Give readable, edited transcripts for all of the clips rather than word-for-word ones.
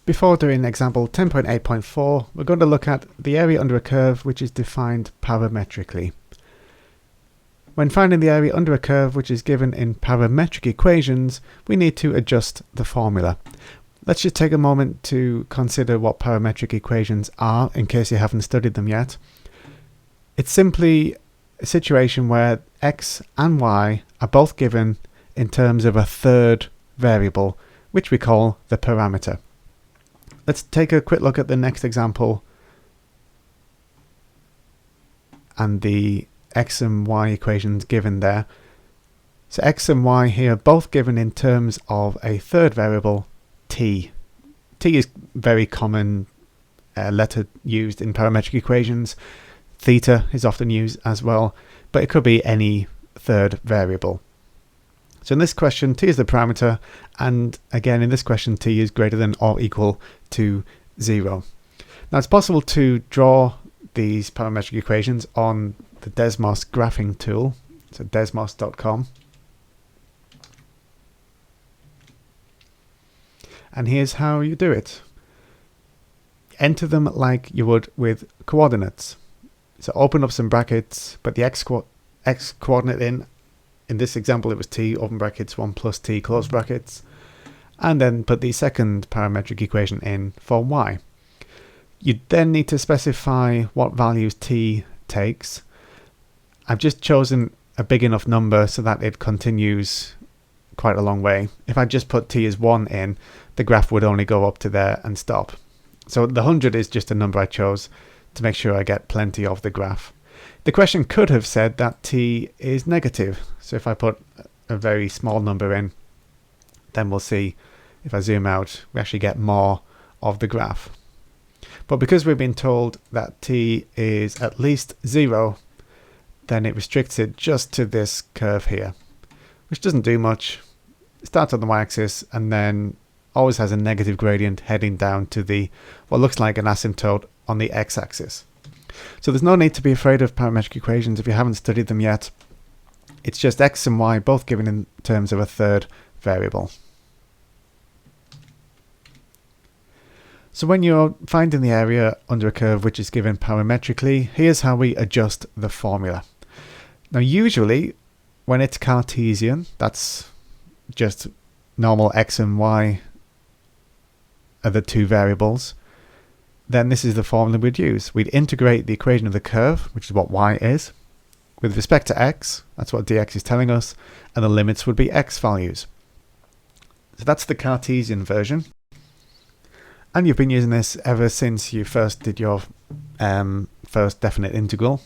Before doing example 10.8.4, we're going to look at the area under a curve which is defined parametrically. When finding the area under a curve which is given in parametric equations, we need to adjust the formula. Let's just take a moment to consider what parametric equations are in case you haven't studied them yet. It's simply a situation where x and y are both given in terms of a third variable, which we call the parameter. Let's take a quick look at the next example and the x and y equations given there. So x and y here are both given in terms of a third variable, t. T is very common letter used in parametric equations. Theta is often used as well, but it could be any third variable. So in this question, t is the parameter, and again in this question, t is greater than or equal to 0. Now it's possible to draw these parametric equations on the Desmos graphing tool, so desmos.com. And here's how you do it. Enter them like you would with coordinates. So open up some brackets, put the x coordinate in this example it was t, open brackets, 1 plus t, close brackets, and then put the second parametric equation in for y. You then need to specify what values t takes. I've just chosen a big enough number so that it continues quite a long way. If I just put t as 1 in, the graph would only go up to there and stop. So the 100 is just a number I chose to make sure I get plenty of the graph. The question could have said that t is negative. So if I put a very small number in, then we'll see if I zoom out, we actually get more of the graph. But because we've been told that t is at least 0, then it restricts it just to this curve here, which doesn't do much. It starts on the y-axis and then always has a negative gradient heading down to the what looks like an asymptote on the x-axis. So there's no need to be afraid of parametric equations if you haven't studied them yet. It's just x and y both given in terms of a third variable. So when you're finding the area under a curve which is given parametrically, here's how we adjust the formula. Now usually when it's Cartesian, that's just normal x and y are the two variables, then this is the formula we'd use. We'd integrate the equation of the curve, which is what y is, with respect to x, that's what dx is telling us, and the limits would be x values. So that's the Cartesian version. And you've been using this ever since you first did your first definite integral.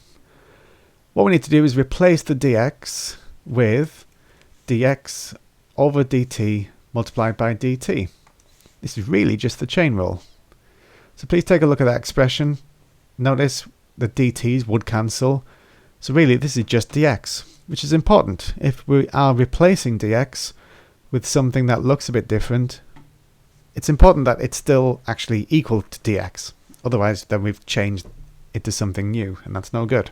What we need to do is replace the dx with dx over dt multiplied by dt. This is really just the chain rule. So please take a look at that expression. Notice the dt's would cancel. So really this is just dx, which is important. If we are replacing dx with something that looks a bit different, it's important that it's still actually equal to dx. Otherwise then we've changed it to something new, and that's no good.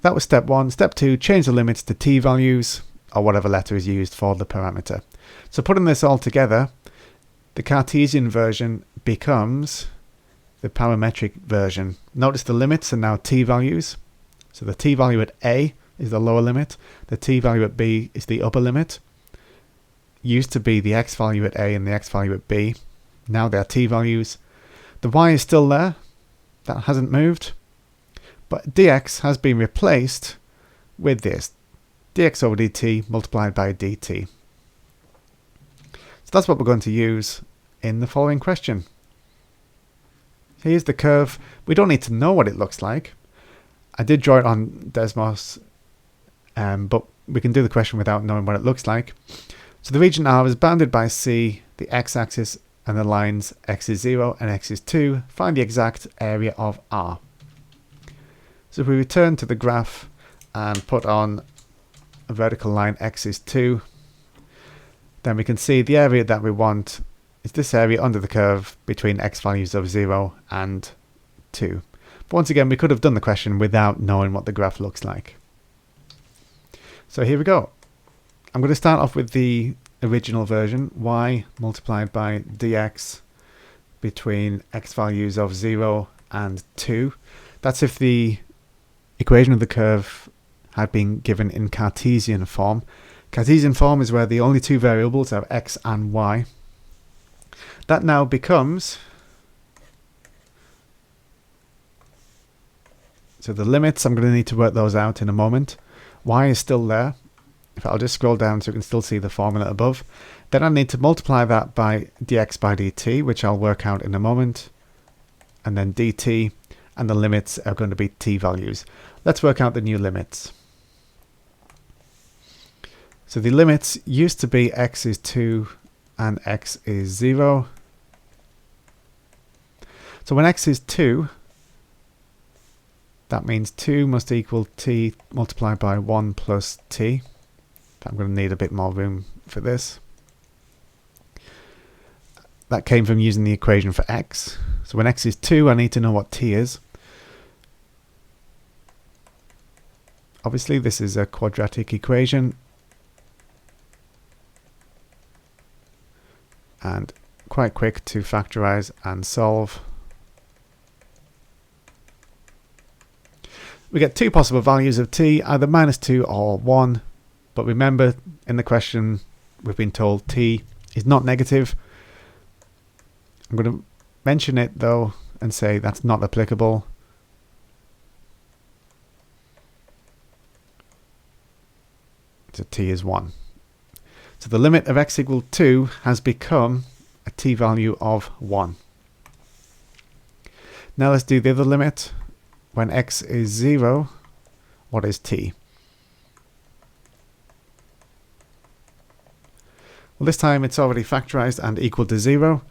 That was step 1. Step 2, change the limits to t values, or whatever letter is used for the parameter. So putting this all together, the Cartesian version becomes the parametric version. Notice the limits are now t values. So the t value at a is the lower limit. The t value at b is the upper limit. Used to be the x value at a and the x value at b. Now they're t values. The y is still there. That hasn't moved. But dx has been replaced with this. Dx over dt multiplied by dt. So that's what we're going to use in the following question. Here's the curve. We don't need to know what it looks like. I did draw it on Desmos, but we can do the question without knowing what it looks like. So the region R is bounded by C, the x-axis, and the lines x is 0 and x is 2. Find the exact area of R. So if we return to the graph and put on a vertical line x is 2, then we can see the area that we want is this area under the curve between x values of 0 and 2. But once again, we could have done the question without knowing what the graph looks like. So here we go. I'm going to start off with the original version, y multiplied by dx between x values of 0 and 2. That's if the equation of the curve had been given in Cartesian form. Cartesian form is where the only two variables are x and y. That now becomes, so the limits, I'm going to need to work those out in a moment. Y is still there. I'll just scroll down so you can still see the formula above. Then I need to multiply that by dx by dt, which I'll work out in a moment. And then dt, and the limits are going to be t values. Let's work out the new limits. So the limits used to be x is 2 and x is 0. So when x is 2, that means 2 must equal t multiplied by 1 plus t. I'm going to need a bit more room for this. That came from using the equation for x. So when x is 2, I need to know what t is. Obviously, this is a quadratic equation. And quite quick to factorize and solve. We get two possible values of t, either -2 or 1. But remember, in the question, we've been told t is not negative. I'm going to mention it, though, and say that's not applicable. So t is 1. So the limit of x equal 2 has become a t value of 1. Now let's do the other limit. When x is 0, what is t? Well, this time it's already factorized and equal to 0.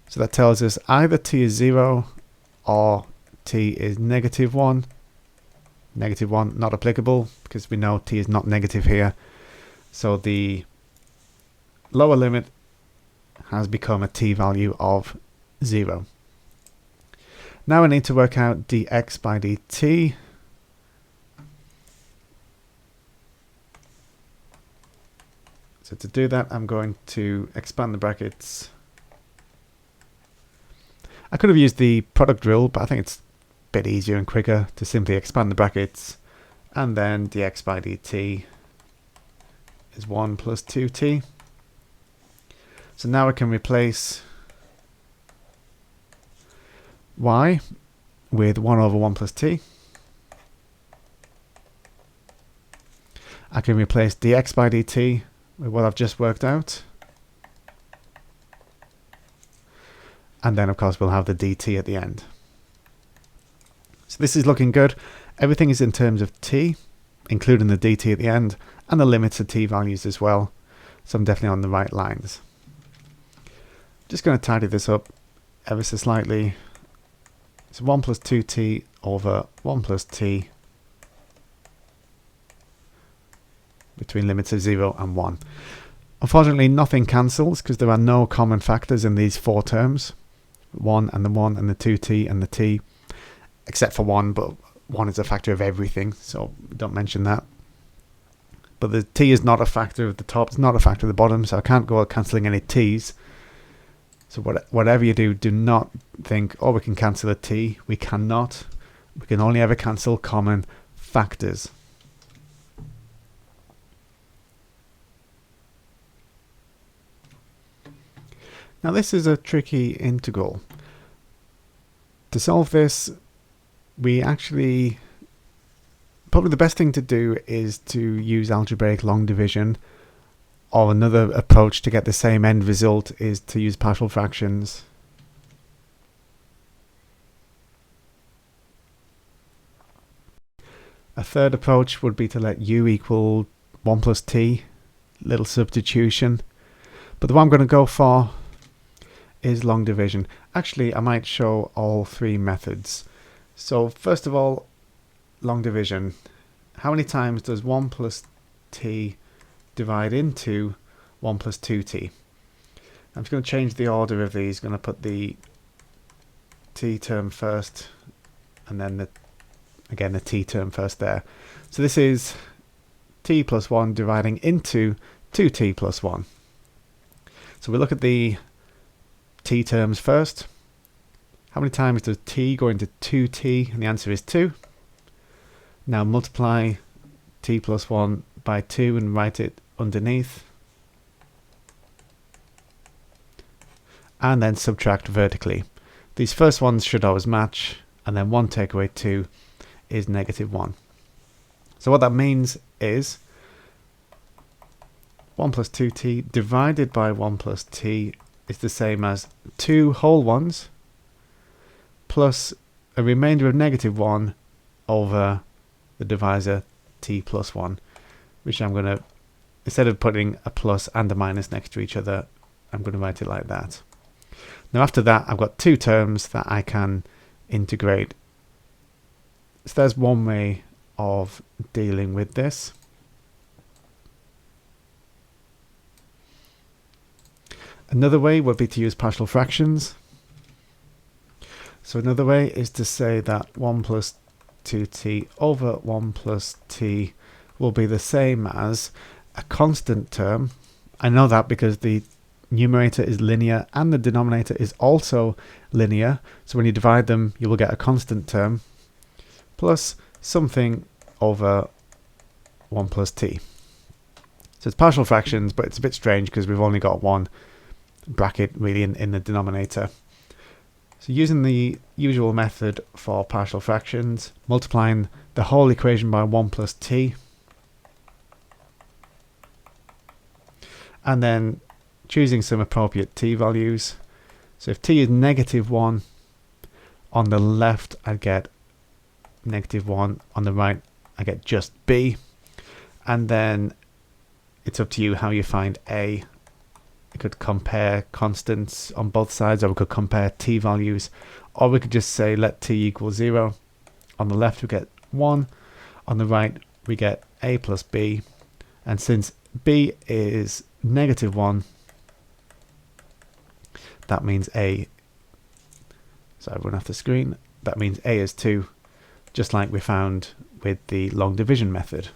So that tells us either t is 0 or t is -1. -1 not applicable because we know t is not negative here. So the lower limit has become a t value of 0. Now I need to work out dx by dt. So to do that, I'm going to expand the brackets. I could have used the product rule, but I think it's a bit easier and quicker to simply expand the brackets. And then dx by dt is 1 plus 2t. So now I can replace y with 1 over 1 plus t. I can replace dx by dt with what I've just worked out. And then, of course, we'll have the dt at the end. So this is looking good. Everything is in terms of t, including the dt at the end, and the limits of t values as well. So I'm definitely on the right lines. Just going to tidy this up ever so slightly. So 1 plus 2t over 1 plus t between limits of 0 and 1. Unfortunately, nothing cancels because there are no common factors in these four terms. 1 and the 1 and the 2t and the t, except for 1, but 1 is a factor of everything, so don't mention that. But the t is not a factor of the top, it's not a factor of the bottom, so I can't go cancelling any t's. So whatever you do, do not think, oh, we can cancel a t. We cannot. We can only ever cancel common factors. Now this is a tricky integral. To solve this, we actually, probably the best thing to do is to use algebraic long division, or another approach to get the same end result is to use partial fractions. A third approach would be to let u equal 1 plus t, little substitution. But the one I'm going to go for is long division. Actually, I might show all three methods. So first of all, long division. How many times does 1 plus t divide into 1 plus 2t? I'm just going to change the order of these. I'm going to put the t term first and then again the t term first there. So this is t plus 1 dividing into 2t plus 1. So we look at the t terms first. How many times does t go into 2t? And the answer is 2. Now multiply t plus 1 by 2 and write it underneath. And then subtract vertically. These first ones should always match, and then 1 take away 2 is negative 1. So what that means is 1 plus 2t divided by 1 plus t is the same as 2 whole ones plus a remainder of negative 1 over the divisor t plus 1, which I'm going to, instead of putting a plus and a minus next to each other, I'm going to write it like that. Now after that, I've got two terms that I can integrate. So there's one way of dealing with this. Another way would be to use partial fractions. So another way is to say that 1 plus 2t over 1 plus t will be the same as a constant term. I know that because the numerator is linear and the denominator is also linear. So when you divide them, you will get a constant term plus something over 1 plus t. So it's partial fractions, but it's a bit strange because we've only got one bracket really in the denominator. So using the usual method for partial fractions, multiplying the whole equation by 1 plus t, and then choosing some appropriate t values. So if t is negative 1, on the left I get negative 1, on the right I get just b, and then it's up to you how you find a. We could compare constants on both sides, or we could compare t values, or we could just say let t equal 0. On the left we get 1, on the right we get a plus b, and since b is negative 1, that means a, so I run off the screen, that means a is 2, just like we found with the long division method.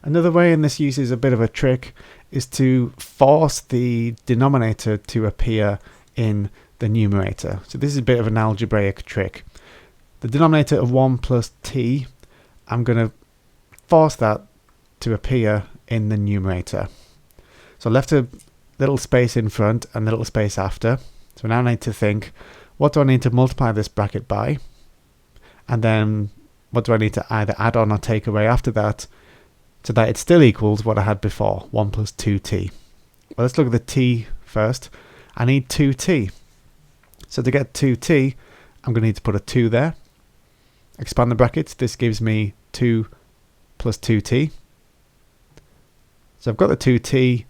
Another way, and this uses a bit of a trick, is to force the denominator to appear in the numerator. So this is a bit of an algebraic trick. The denominator of 1 plus t, I'm going to force that to appear in the numerator. So I left a little space in front and a little space after. So now I need to think, what do I need to multiply this bracket by? And then what do I need to either add on or take away after that, so that it still equals what I had before, 1 plus 2t. Well, let's look at the t first. I need 2t. So to get 2t, I'm going to need to put a 2 there. Expand the brackets. This gives me 2 plus 2t. So I've got the 2t,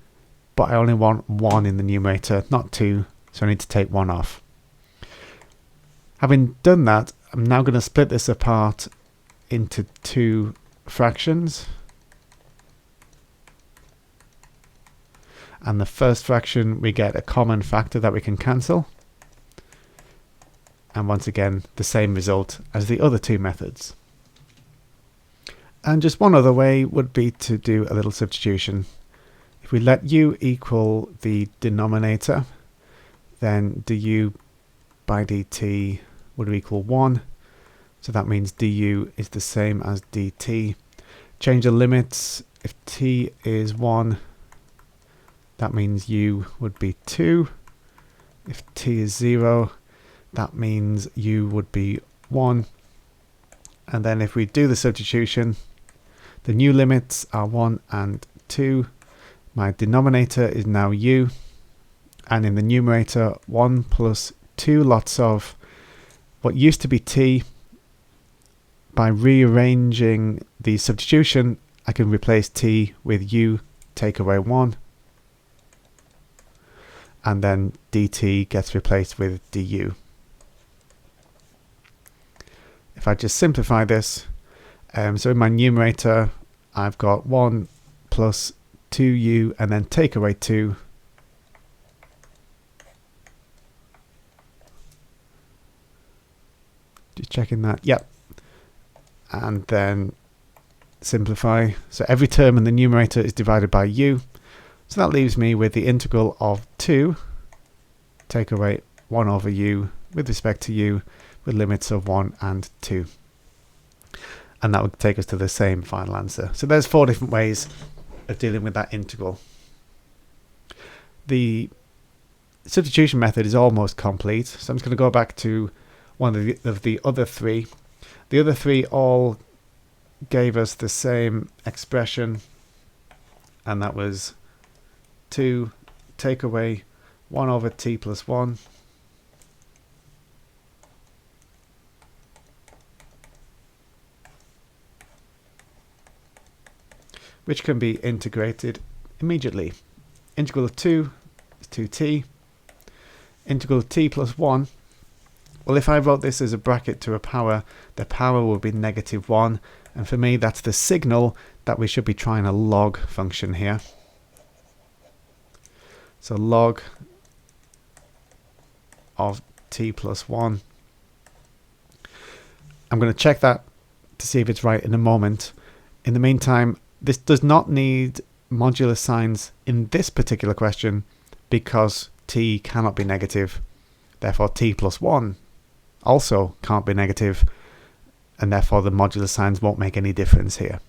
but I only want 1 in the numerator, not 2. So I need to take 1 off. Having done that, I'm now going to split this apart into two fractions. And the first fraction, we get a common factor that we can cancel. And once again, the same result as the other two methods. And just one other way would be to do a little substitution. If we let u equal the denominator, then du by dt would equal 1. So that means du is the same as dt. Change the limits. If t is 1, that means u would be 2. If t is 0, that means u would be 1. And then if we do the substitution, the new limits are 1 and 2. My denominator is now u. And in the numerator, 1 plus 2 lots of what used to be t. By rearranging the substitution, I can replace t with u, take away 1. And then dt gets replaced with du. If I just simplify this, so in my numerator I've got 1 plus 2u and then take away 2. Just checking that, yep. And then simplify. So every term in the numerator is divided by u. So that leaves me with the integral of 2 take away 1 over u with respect to u with limits of 1 and 2. And that would take us to the same final answer. So there's 4 different ways of dealing with that integral. The substitution method is almost complete, so I'm just going to go back to one of the other 3. The other 3 all gave us the same expression, and that was 2 take away 1 over t plus 1 which can be integrated immediately. Integral of 2 is 2t. Integral of t plus 1, well, if I wrote this as a bracket to a power, the power would be -1, and for me that's the signal that we should be trying a log function here. So log of t plus 1. I'm going to check that to see if it's right in a moment. In the meantime, this does not need modular signs in this particular question because t cannot be negative. Therefore t plus 1 also can't be negative, and therefore the modular signs won't make any difference here.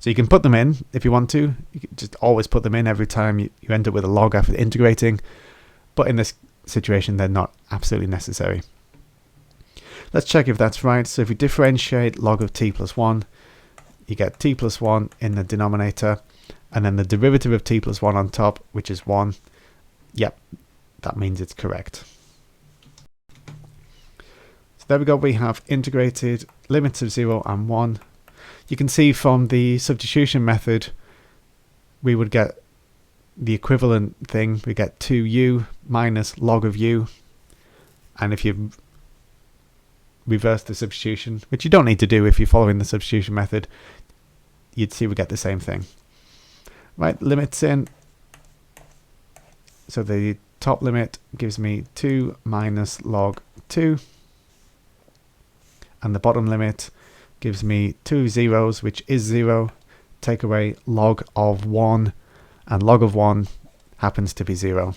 So you can put them in if you want to. You can just always put them in every time you end up with a log after integrating, but in this situation they're not absolutely necessary. Let's check if that's right. So if we differentiate log of t plus 1, you get t plus 1 in the denominator, and then the derivative of t plus 1 on top, which is 1. Yep, that means it's correct. So there we go, we have integrated limits of 0 and 1. You can see from the substitution method, we would get the equivalent thing. We get 2u minus log of u. And if you reverse the substitution, which you don't need to do if you're following the substitution method, you'd see we get the same thing. Right, limits in. So the top limit gives me 2 minus log 2. And the bottom limit gives me 2 zeros, which is 0. Take away log of 1, and log of 1 happens to be 0.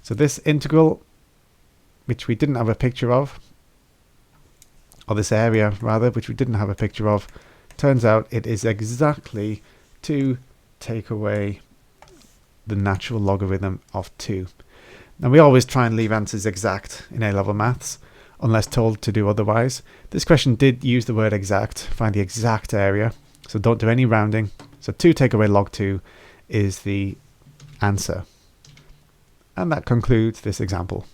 So this integral, which we didn't have a picture of, or this area rather, which we didn't have a picture of, turns out it is exactly 2 take away the natural logarithm of 2. Now we always try and leave answers exact in A-level maths, unless told to do otherwise. This question did use the word exact, find the exact area, so don't do any rounding. So 2 take away log 2 is the answer. And that concludes this example.